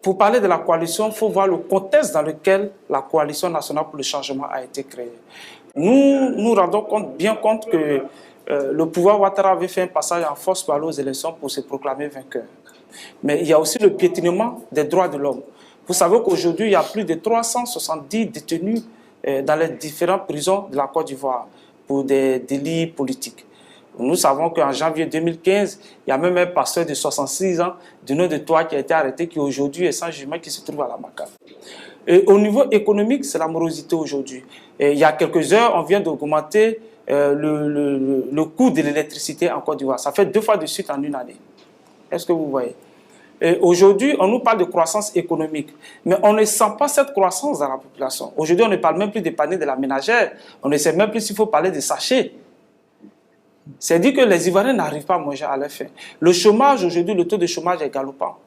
pour parler de la coalition, il faut voir le contexte dans lequel la coalition nationale pour le changement a été créée. Nous nous rendons bien compte que le pouvoir Ouattara avait fait un passage en force pour aller aux élections pour se proclamer vainqueur. Mais il y a aussi le piétinement des droits de l'homme. Vous savez qu'aujourd'hui, il y a plus de 370 détenus dans les différentes prisons de la Côte d'Ivoire pour des délits politiques. Nous savons qu'en janvier 2015, il y a même un pasteur de 66 ans, du nom de Toi, qui a été arrêté, qui aujourd'hui est sans jugement, qui se trouve à la Maca. Et au niveau économique, c'est la morosité aujourd'hui. Il y a quelques heures, on vient d'augmenter le coût de l'électricité en Côte d'Ivoire. Ça fait 2 fois de suite en une année. Est-ce que vous voyez? Aujourd'hui, on nous parle de croissance économique, mais on ne sent pas cette croissance dans la population. Aujourd'hui, on ne parle même plus des paniers de la ménagère. On ne sait même plus s'il faut parler des sachets. C'est dire que les Ivoiriens n'arrivent pas à manger à leur faim. Le chômage, aujourd'hui, le taux de chômage est galopant.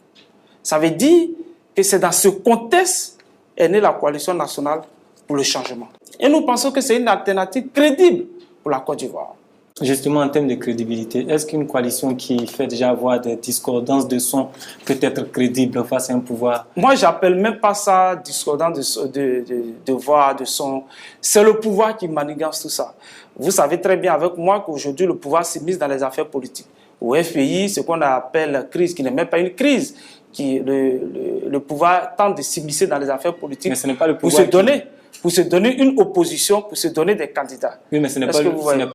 Ça veut dire que c'est dans ce contexte qu'est née la coalition nationale pour le changement. Et nous pensons que c'est une alternative crédible pour la Côte d'Ivoire. Justement, en termes de crédibilité, est-ce qu'une coalition qui fait déjà avoir des discordances de son peut être crédible face à un pouvoir? Moi, je n'appelle même pas ça discordance de voix, de son. C'est le pouvoir qui manigance tout ça. Vous savez très bien avec moi qu'aujourd'hui, le pouvoir s'immisce dans les affaires politiques. Au FPI, ce qu'on appelle crise, qui n'est même pas une crise, le pouvoir tente de s'immiscer dans les affaires politiques. Mais ce n'est pas le pouvoir pour se donner une opposition, pour se donner des candidats. Oui, mais ce n'est pas